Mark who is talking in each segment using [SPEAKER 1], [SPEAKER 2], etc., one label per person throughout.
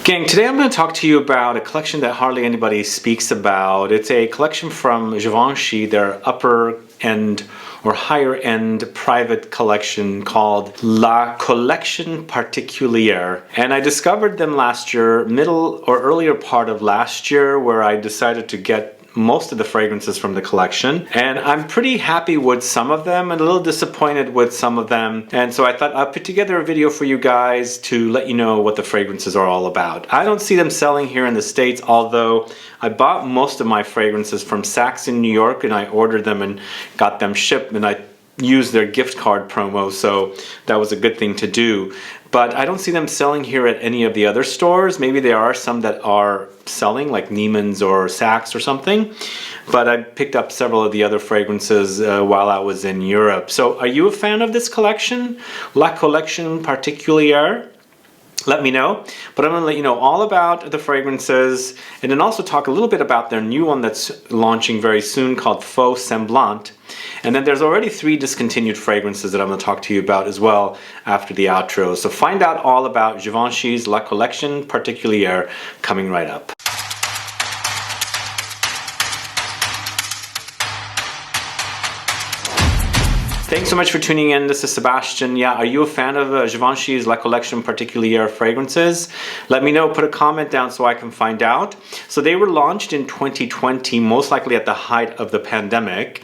[SPEAKER 1] Gang, today I'm going to talk to you about a collection that hardly anybody speaks about. It's a collection from Givenchy, their upper end or higher end private collection called La Collection Particuliere. And I discovered them last year, middle or earlier part of last year, where I decided to get most of the fragrances from the collection, and I'm pretty happy with some of them and a little disappointed with some of them, and so I thought I'd put together a video for you guys to let you know what the fragrances are all about. I don't see them selling here in the States, although I bought most of my fragrances from Saks in New York, and I ordered them and got them shipped, and I used their gift card promo, so that was a good thing to do. But I don't see them selling here at any of the other stores. Maybe there are some that are selling, like Neiman's or Saks or something. But I picked up several of the other fragrances while I was in Europe. So are you a fan of this collection? La Collection Particuliere? Let me know. But I'm going to let you know all about the fragrances and then also talk a little bit about their new one that's launching very soon called Faux Semblant. And then there's already 3 discontinued fragrances that I'm going to talk to you about as well after the outro. So find out all about Givenchy's La Collection Particuliere coming right up. Thanks so much for tuning in. This is Sebastian. Yeah, are you a fan of Givenchy's La Collection Particuliere fragrances? Let me know. Put a comment down so I can find out. So they were launched in 2020, most likely at the height of the pandemic.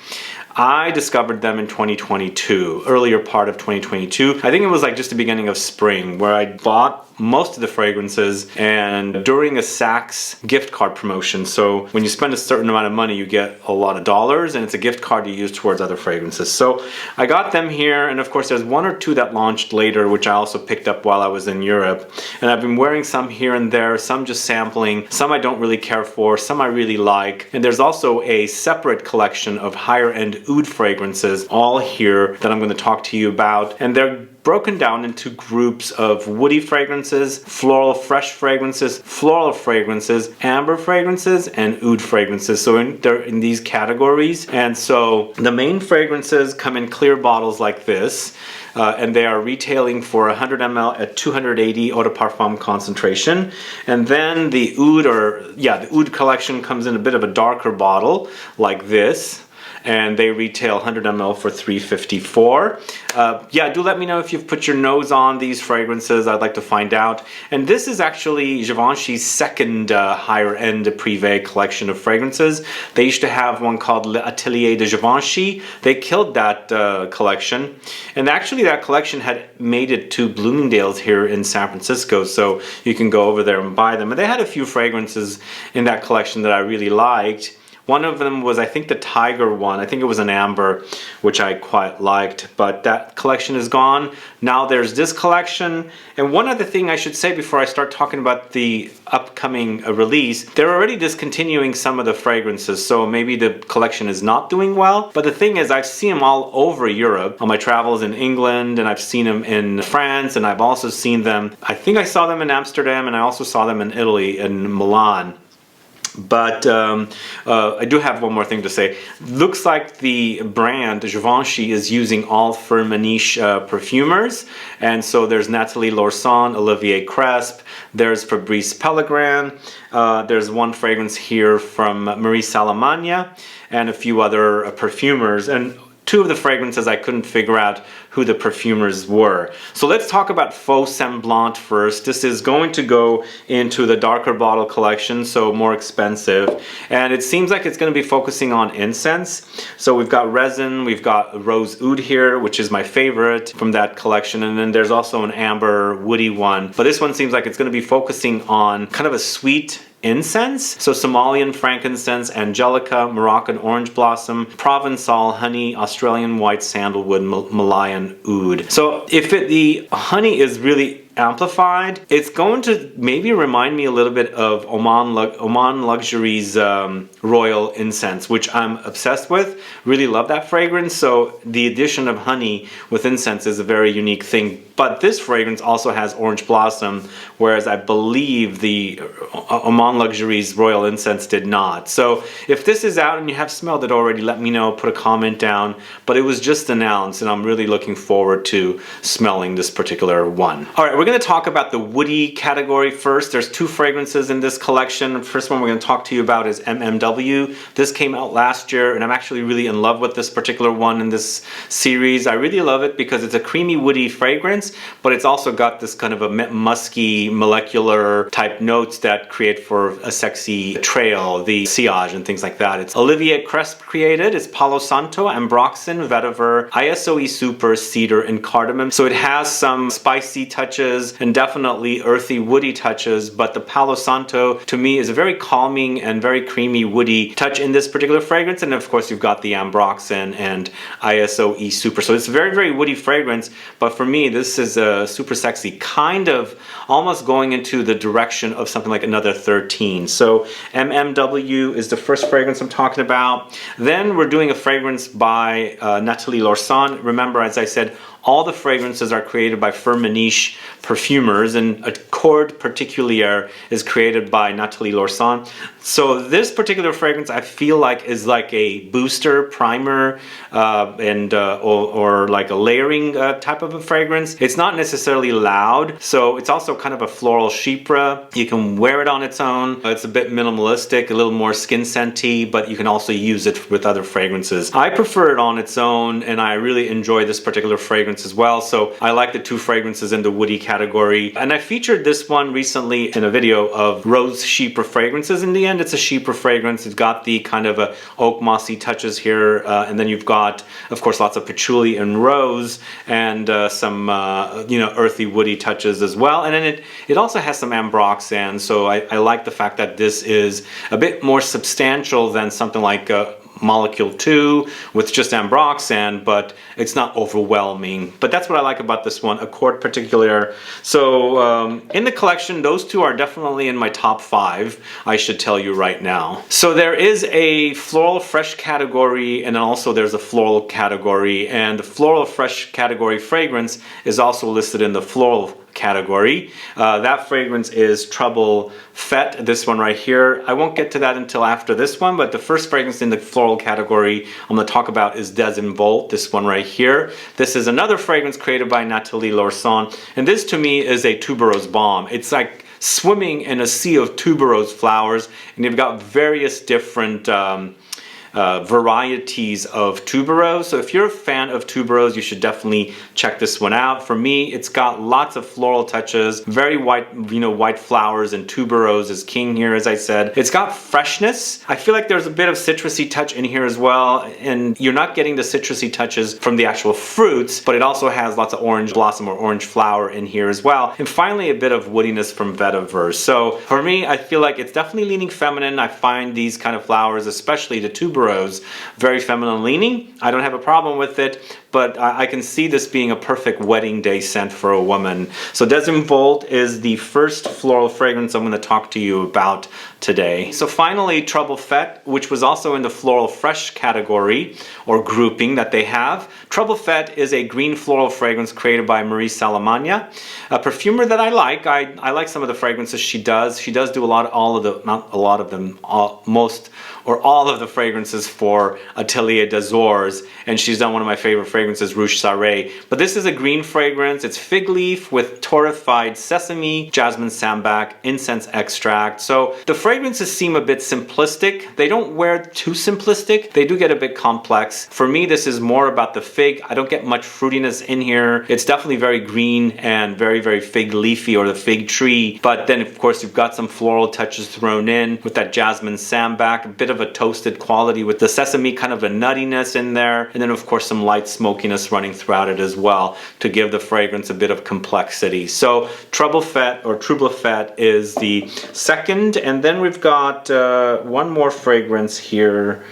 [SPEAKER 1] I discovered them in 2022, earlier part of 2022. I think it was like just the beginning of spring where I bought most of the fragrances and during a Saks gift card promotion. So when you spend a certain amount of money, you get a lot of dollars and it's a gift card you use towards other fragrances. So I got them here, and of course there's 1 or 2 that launched later, which I also picked up while I was in Europe. And I've been wearing some here and there, some just sampling, some I don't really care for, some I really like. And there's also a separate collection of higher end oud fragrances all here that I'm going to talk to you about, and they're broken down into groups of woody fragrances, floral fresh fragrances, floral fragrances, amber fragrances, and oud fragrances. So they're in these categories. And so the main fragrances come in clear bottles like this, and they are retailing for 100 ml at 280 eau de parfum concentration. And then the oud collection comes in a bit of a darker bottle like this, and they retail 100 ml for $354. Yeah, do let me know if you've put your nose on these fragrances. I'd like to find out. And this is actually Givenchy's second higher end privé collection of fragrances. They used to have one called L'Atelier de Givenchy. They killed that collection. And actually that collection had made it to Bloomingdale's here in San Francisco, so you can go over there and buy them. And they had a few fragrances in that collection that I really liked. One of them was, I think, the Tiger one. I think it was an amber, which I quite liked, but that collection is gone. Now there's this collection. And one other thing I should say before I start talking about the upcoming release, they're already discontinuing some of the fragrances, so maybe the collection is not doing well. But the thing is, I've seen them all over Europe on my travels in England, and I've seen them in France, and I've also seen them, I think I saw them in Amsterdam, and I also saw them in Italy, in Milan. But I do have one more thing to say. Looks like the brand Givenchy is using all Firmenich perfumers, and so there's Nathalie, Lorson, Olivier, Cresp, there's Fabrice Pellegrin, there's one fragrance here from Marie Salamagna, and a few other perfumers. And 2 of the fragrances I couldn't figure out who the perfumers were. So let's talk about Faux Semblant first. This is going to go into the darker bottle collection, so more expensive. And it seems like it's going to be focusing on incense. So we've got resin, we've got rose oud here, which is my favorite from that collection. And then there's also an amber woody one. But this one seems like it's going to be focusing on kind of a sweet incense. So Somalian frankincense, Angelica, Moroccan orange blossom, Provencal honey, Australian white sandalwood, Malayan oud. So if the honey is really amplified, it's going to maybe remind me a little bit of Oman Luxury's Royal Incense, which I'm obsessed with. Really love that fragrance. So the addition of honey with incense is a very unique thing. But this fragrance also has orange blossom, whereas I believe the Oman Luxury's Royal Incense did not. So if this is out and you have smelled it already, let me know, put a comment down. But it was just announced, and I'm really looking forward to smelling this particular one. All right, we're we're going to talk about the woody category first. There's two fragrances in this collection. The first one we're going to talk to you about is MMW. This came out last year, and I'm actually really in love with this particular one in this series. I really love it because it's a creamy woody fragrance, but it's also got this kind of a musky molecular type notes that create for a sexy trail, the sillage and things like that. It's Olivier Cresp created. It's Palo Santo, Ambroxan, Vetiver, ISOE Super, Cedar, and Cardamom. So it has some spicy touches and definitely earthy woody touches, but the Palo Santo to me is a very calming and very creamy woody touch in this particular fragrance. And of course you've got the Ambroxan and ISOE Super. So it's a very, very woody fragrance, but for me this is a super sexy, kind of almost going into the direction of something like another 13. So MMW is the first fragrance I'm talking about. Then we're doing a fragrance by Nathalie Lorson. Remember, as I said, all the fragrances are created by Firmenich perfumers, and Accord Particuliere is created by Nathalie Lorson. So this particular fragrance I feel like is like a booster, primer, or like a layering type of a fragrance. It's not necessarily loud, so it's also kind of a floral chypre. You can wear it on its own. It's a bit minimalistic, a little more skin scenty, but you can also use it with other fragrances. I prefer it on its own, and I really enjoy this particular fragrance as well. So I like the two fragrances in the woody category, and I featured this one recently in a video of rose chypre fragrances. In the end, it's a chypre fragrance. It's got the kind of a oak mossy touches here, and then you've got, of course, lots of patchouli and rose, and some you know, earthy woody touches as well. And then it also has some ambroxan. So I like the fact that this is a bit more substantial than something like Molecule 2 with just ambroxan, but it's not overwhelming. But that's what I like about this one, Accord Particuliere. So in the collection, those two are definitely in my top 5, I should tell you right now. So there is a floral fresh category, and then also there's a floral category, and the floral fresh category fragrance is also listed in the floral category. That fragrance is TROUBLE-FETE, this one right here. I won't get to that until after this one, but the first fragrance in the floral category I'm going to talk about is Desinvolt, this one right here. This is another fragrance created by Nathalie Lorson, and this to me is a tuberose bomb. It's like swimming in a sea of tuberose flowers, and you've got various different varieties of tuberose. So if you're a fan of tuberose, you should definitely check this one out. For me, it's got lots of floral touches, very white, you know, white flowers, and tuberose is king here, as I said. It's got freshness. I feel like there's a bit of citrusy touch in here as well, and you're not getting the citrusy touches from the actual fruits, but it also has lots of orange blossom or orange flower in here as well. And finally, a bit of woodiness from vetiver. So for me, I feel like it's definitely leaning feminine. I find these kind of flowers, especially the tuberose, very feminine leaning. I don't have a problem with it, but I can see this being a perfect wedding day scent for a woman. So Desinvolt is the first floral fragrance I'm going to talk to you about today. So finally, TROUBLE-FETE, which was also in the floral fresh category or grouping that they have. TROUBLE-FETE is a green floral fragrance created by Marie Salamagna, a perfumer that I like. I like some of the fragrances she does. She does do a lot, not a lot of them, most or all of the fragrances for Atelier d'Azores, and she's done one of my favorite fragrances, Rouge Sarré. But this is a green fragrance. It's fig leaf with torrefied sesame, jasmine sambac, incense extract. So the fragrances seem a bit simplistic. They don't wear too simplistic. They do get a bit complex. For me, this is more about the fig. I don't get much fruitiness in here. It's definitely very green and very, very fig leafy, or the fig tree. But then, of course, you've got some floral touches thrown in with that jasmine sambac, a bit of a toasted quality with the sesame, kind of a nuttiness in there, and then of course some light smokiness running throughout it as well to give the fragrance a bit of complexity. So TROUBLE-FETE or TROUBLE-FETE is the second, and then we've got one more fragrance here.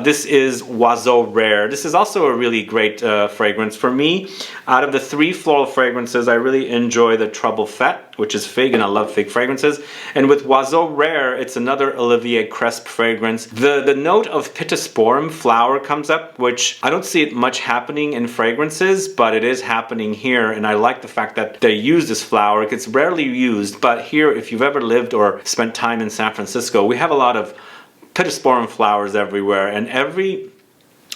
[SPEAKER 1] This is Oiseau Rare. This is also a really great fragrance for me. Out of the 3 floral fragrances, I really enjoy the TROUBLE-FETE, which is fig, and I love fig fragrances. And with Oiseau Rare, it's another Olivier Cresp fragrance. The note of Pittosporum flower comes up, which I don't see it much happening in fragrances, but it is happening here, and I like the fact that they use this flower. It's rarely used, but here, if you've ever lived or spent time in San Francisco, we have a lot of Pittosporum flowers everywhere, and every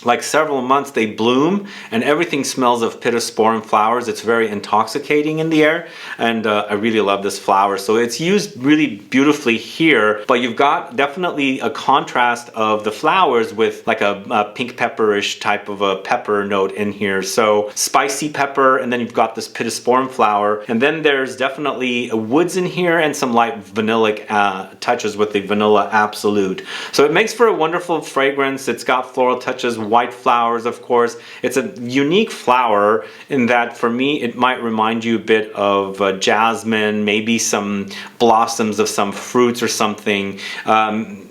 [SPEAKER 1] like several months they bloom and everything smells of pittosporum flowers. It's very intoxicating in the air, and I really love this flower. So it's used really beautifully here, but you've got definitely a contrast of the flowers with like a pink pepperish type of a pepper note in here. So spicy pepper, and then you've got this pittosporum flower, and then there's definitely woods in here and some light vanillic touches with the Vanilla Absolute. So it makes for a wonderful fragrance. It's got floral touches, white flowers, of course. It's a unique flower in that for me it might remind you a bit of jasmine, maybe some blossoms of some fruits or something.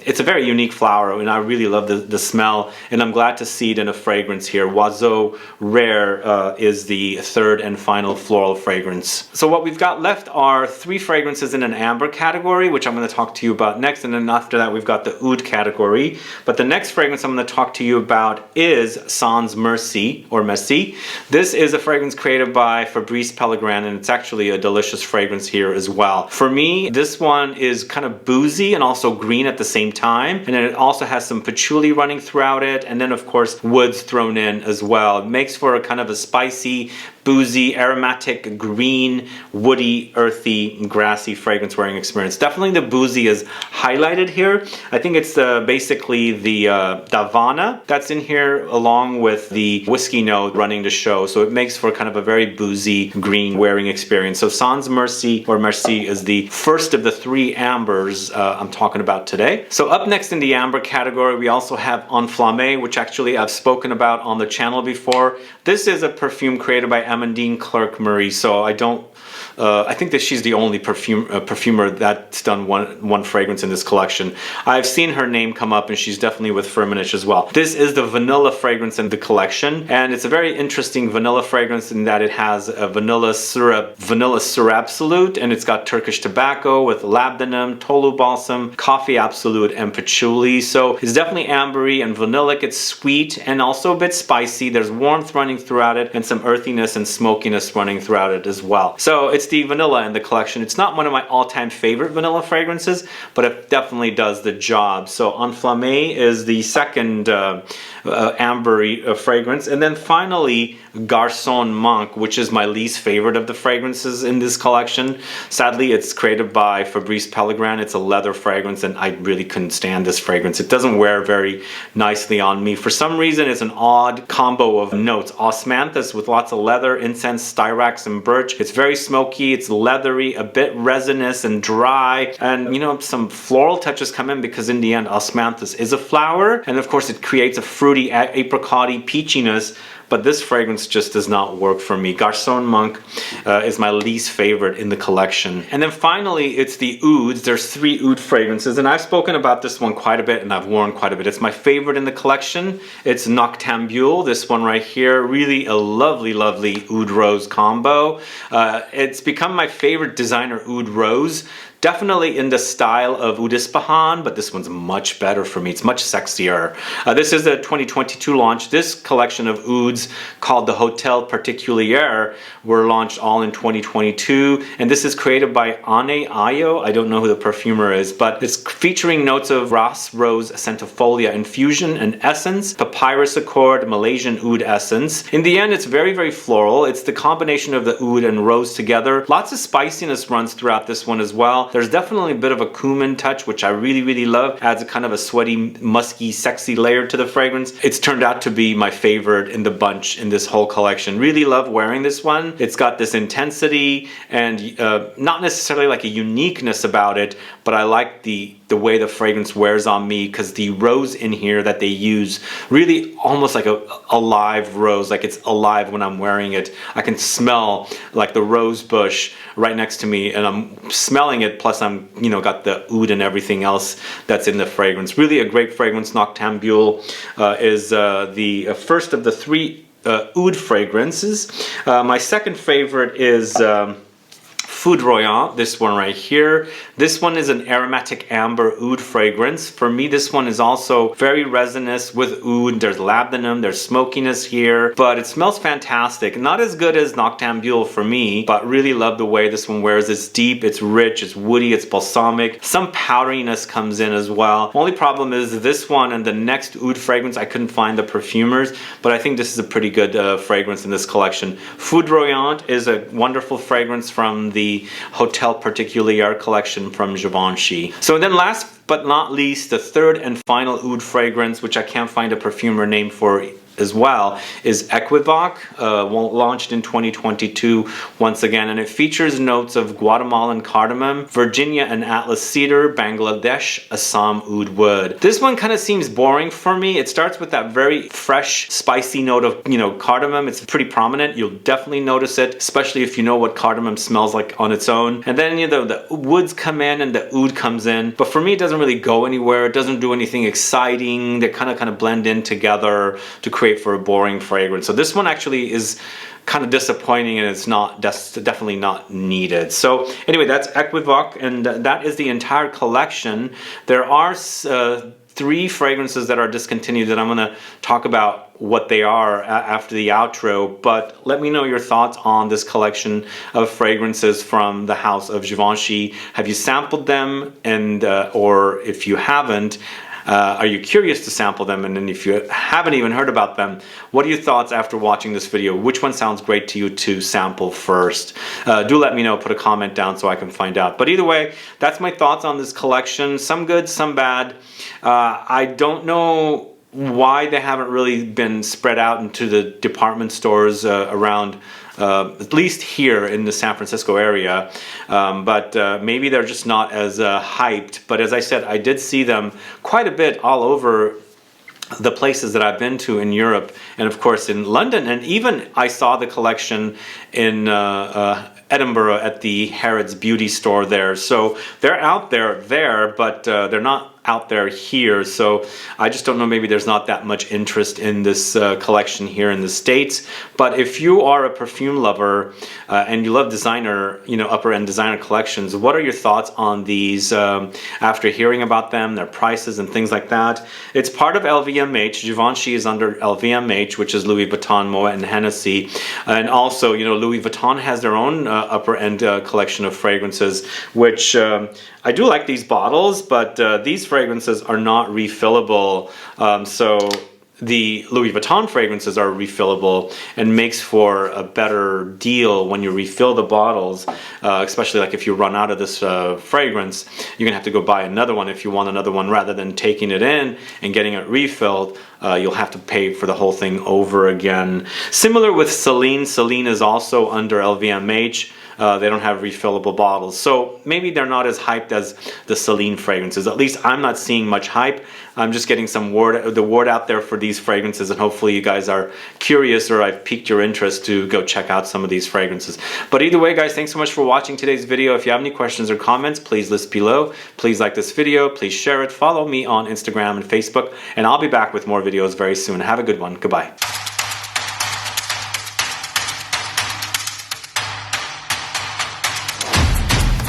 [SPEAKER 1] It's a very unique flower, and I really love the smell, and I'm glad to see it in a fragrance here. Oiseau Rare is the third and final floral fragrance. So what we've got left are 3 fragrances in an amber category, which I'm going to talk to you about next, and then after that we've got the oud category. But the next fragrance I'm going to talk to you about is Sans Merci, or Merci. This is a fragrance created by Fabrice Pellegrin, and it's actually a delicious fragrance here as well. For me, this one is kind of boozy and also green at the same time, and then it also has some patchouli running throughout it, and then of course woods thrown in as well. It makes for a kind of a spicy, boozy, aromatic, green, woody, earthy, grassy fragrance wearing experience. Definitely the boozy is highlighted here. I think it's basically the Davana that's in here along with the whiskey note running the show. So it makes for kind of a very boozy, green wearing experience. So Sans Merci, or Merci, is the first of the 3 ambers I'm talking about today. So up next in the amber category, we also have Enflammé, which actually I've spoken about on the channel before. This is a perfume created by Amandine Clerc-Marie, so I think that she's the only perfumer that's done one fragrance in this collection. I've seen her name come up, and she's definitely with Firmenich as well. This is the vanilla fragrance in the collection, and it's a very interesting vanilla fragrance in that it has a vanilla syrup absolute, and it's got Turkish tobacco with labdanum, tolu balsam, coffee absolute, and patchouli. So it's definitely ambery and vanillic. It's sweet and also a bit spicy. There's warmth running throughout it, and some earthiness and smokiness running throughout it as well. So it's the vanilla in the collection. It's not one of my all-time favorite vanilla fragrances, but it definitely does the job. So Enflammé is the second ambery fragrance. And then finally, Garçon Manque, which is my least favorite of the fragrances in this collection. Sadly, it's created by Fabrice Pellegrin. It's a leather fragrance, and I really couldn't stand this fragrance. It doesn't wear very nicely on me. For some reason, it's an odd combo of notes. Osmanthus with lots of leather, incense, styrax, and birch. It's very smoky, it's leathery, a bit resinous and dry, and you know, some floral touches come in because in the end, Osmanthus is a flower, and of course it creates a fruity, apricot-y peachiness. But this fragrance just does not work for me. Garçon Manque is my least favorite in the collection. And then finally, it's the ouds. There's 3 oud fragrances, and I've spoken about this one quite a bit, and I've worn quite a bit. It's my favorite in the collection. It's Noctambule, this one right here. Really a lovely, lovely oud rose combo. It's become my favorite designer oud rose. Definitely in the style of Oud Ispahan, but this one's much better for me. It's much sexier. This is a 2022 launch. This collection of ouds called the Hotel Particuliere were launched all in 2022, and this is created by Ane Ayo. I don't know who the perfumer is, but it's featuring notes of Ras Rose Centifolia infusion and essence, Papyrus Accord, Malaysian oud essence. In the end, it's very, very floral. It's the combination of the oud and rose together. Lots of spiciness runs throughout this one as well. There's definitely a bit of a cumin touch, which I really, really love. Adds a kind of a sweaty, musky, sexy layer to the fragrance. It's turned out to be my favorite in the bunch in this whole collection. Really love wearing this one. It's got this intensity and not necessarily like a uniqueness about it, but I like the way the fragrance wears on me, because the rose in here that they use really almost like a live rose, like it's alive when I'm wearing it. I can smell like the rose bush right next to me, and I'm smelling it, plus I'm, you know, got the oud and everything else that's in the fragrance. Really a great fragrance. Noctambule is the first of the 3 oud fragrances. My second favorite is Foudroyant, this one right here. This one is an aromatic amber oud fragrance. For me, this one is also very resinous with oud. There's labdanum, there's smokiness here, but it smells fantastic. Not as good as Noctambule for me, but really love the way this one wears. It's deep, it's rich, it's woody, it's balsamic. Some powderiness comes in as well. Only problem is this one and the next oud fragrance, I couldn't find the perfumers, but I think this is a pretty good fragrance in this collection. Foudroyant is a wonderful fragrance from the Hotel Particuliere collection from Givenchy. So then last but not least, the third and final oud fragrance, which I can't find a perfumer name for as well, is Equivoque, launched in 2022 once again, and it features notes of Guatemalan cardamom, Virginia and Atlas cedar, Bangladesh Assam oud wood. This one kind of seems boring for me. It starts with that very fresh, spicy note of, you know, cardamom. It's pretty prominent. You'll definitely notice it, especially if you know what cardamom smells like on its own. And then, you know, the woods come in and the oud comes in. But for me, it doesn't really go anywhere. It doesn't do anything exciting. They kind of blend in together to create for a boring fragrance. So this one actually is kind of disappointing, and it's not, that's definitely not needed. So anyway, that's Equivoque, and that is the entire collection. There are 3 fragrances that are discontinued that I'm going to talk about what they are after the outro, but let me know your thoughts on this collection of fragrances from the house of Givenchy. Have you sampled them? And or if you haven't, are you curious to sample them? And then if you haven't even heard about them, what are your thoughts after watching this video? Which one sounds great to you to sample first? Do let me know, put a comment down so I can find out. But either way, that's my thoughts on this collection. Some good, some bad. I don't know why they haven't really been spread out into the department stores around at least here in the San Francisco area, but maybe they're just not as hyped. But as I said, I did see them quite a bit all over the places that I've been to in Europe, and of course in London, and even I saw the collection in Edinburgh at the Harrods Beauty store there. So they're out there, but they're not out there here. So I just don't know, maybe there's not that much interest in this collection here in the States. But if you are a perfume lover and you love designer, you know, upper end designer collections, what are your thoughts on these after hearing about them, their prices and things like that? It's part of LVMH. Givenchy is under LVMH, which is Louis Vuitton, Moet and Hennessy. And also, you know, Louis Vuitton has their own upper end collection of fragrances, which I do like these bottles, but these fragrances are not refillable. So the Louis Vuitton fragrances are refillable and makes for a better deal when you refill the bottles, especially like if you run out of this fragrance, you're gonna have to go buy another one if you want another one, rather than taking it in and getting it refilled. You'll have to pay for the whole thing over again. Similar with Celine. Celine is also under LVMH. They don't have refillable bottles, so maybe they're not as hyped as the Celine fragrances. At least I'm not seeing much hype. I'm just getting the word out there for these fragrances, and hopefully you guys are curious, or I've piqued your interest to go check out some of these fragrances. But either way, guys, thanks so much for watching today's video. If you have any questions or comments, please list below. Please like this video, please share it, follow me on Instagram and Facebook, and I'll be back with more videos very soon. Have a good one. Goodbye.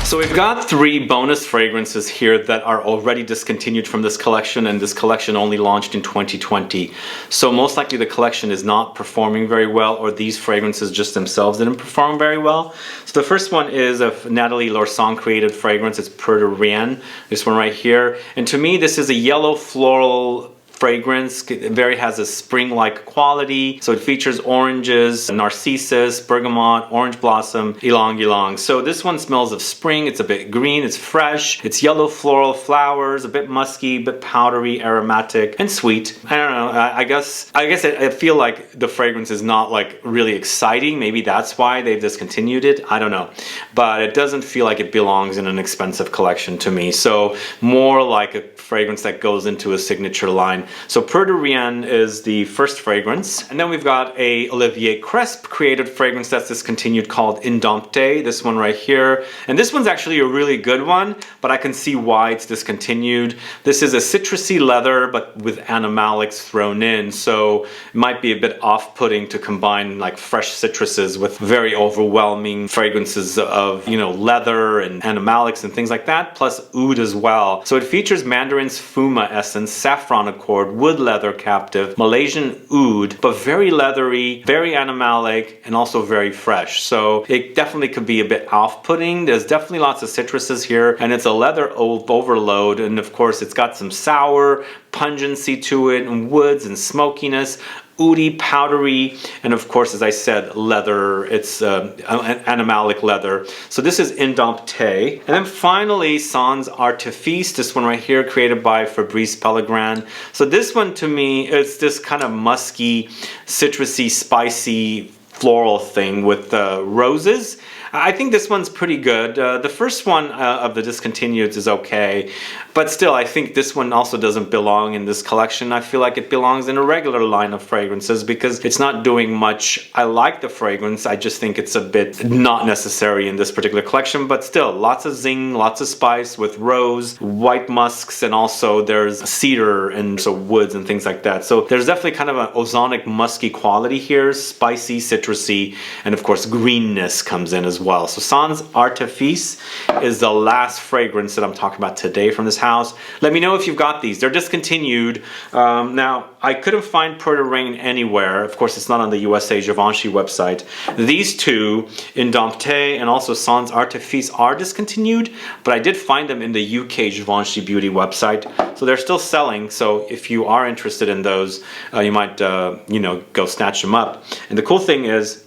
[SPEAKER 1] So we've got 3 bonus fragrances here that are already discontinued from this collection, and this collection only launched in 2020. So most likely the collection is not performing very well, or these fragrances just themselves didn't perform very well. So the first one is a Nathalie Lorson created fragrance. It's Peu de Rien, this one right here. And to me, this is a yellow floral fragrance. It has a spring-like quality. So it features oranges, narcissus, bergamot, orange blossom, ylang ylang. So this one smells of spring. It's a bit green, it's fresh, it's yellow floral flowers, a bit musky, a bit powdery, aromatic, and sweet. I don't know, I guess I feel like the fragrance is not like really exciting. Maybe that's why they've discontinued it. I don't know. But it doesn't feel like it belongs in an expensive collection to me. So more like a fragrance that goes into a signature line. So Peu de Rien is the first fragrance. And then we've got a Olivier Cresp created fragrance that's discontinued called Indompté, this one right here. And this one's actually a really good one, but I can see why it's discontinued. This is a citrusy leather, but with animalics thrown in. So it might be a bit off-putting to combine like fresh citruses with very overwhelming fragrances of, you know, leather and animalics and things like that, plus oud as well. So it features Mandarin's Fuma essence, saffron accord, wood leather captive, Malaysian oud, but very leathery, very animalic, and also very fresh. So it definitely could be a bit off-putting. There's definitely lots of citruses here, and it's a leather overload, and of course it's got some sour pungency to it, and woods and smokiness, oudy, powdery, and of course, as I said, leather. It's animalic leather. So this is Indompté. And then finally, Sans Artifice, this one right here, created by Fabrice Pellegrin. So this one to me is this kind of musky, citrusy, spicy, floral thing with roses. I think this one's pretty good. The first one of the discontinueds is okay, but still I think this one also doesn't belong in this collection. I feel like it belongs in a regular line of fragrances because it's not doing much. I like the fragrance, I just think it's a bit not necessary in this particular collection, but still lots of zing, lots of spice with rose, white musks, and also there's cedar and so woods and things like that. So there's definitely kind of an ozonic musky quality here, spicy, citrusy, and of course greenness comes in as well. So Sans Artifice is the last fragrance that I'm talking about today from this house. Let me know if you've got these. They're discontinued. Now, I couldn't find Peu de Rien anywhere. Of course, it's not on the USA Givenchy website. These two, Indompté and also Sans Artifice, are discontinued, but I did find them in the UK Givenchy Beauty website. So they're still selling. So if you are interested in those, you might, you know, go snatch them up. And the cool thing is,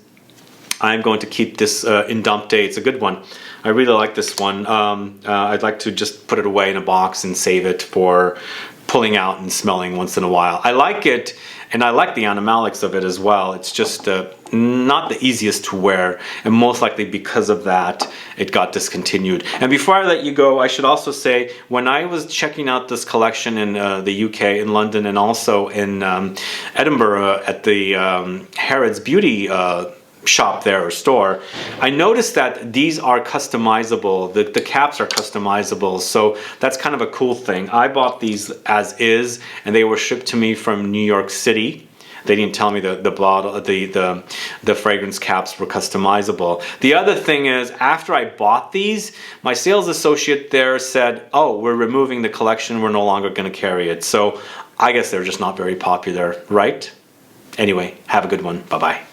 [SPEAKER 1] I'm going to keep this Indompté. It's a good one. I really like this one. I'd like to just put it away in a box and save it for pulling out and smelling once in a while. I like it, and I like the animalics of it as well. It's just not the easiest to wear, and most likely because of that, it got discontinued. And before I let you go, I should also say, when I was checking out this collection in the UK, in London, and also in Edinburgh at the Harrods Beauty shop there or store, I noticed that these are customizable. The caps are customizable, so that's kind of a cool thing. I bought these as is, and they were shipped to me from New York City. They didn't tell me the fragrance caps were customizable. The other thing is, after I bought these, my sales associate there said, "Oh, we're removing the collection. We're no longer going to carry it." So I guess they're just not very popular, right? Anyway, have a good one. Bye-bye.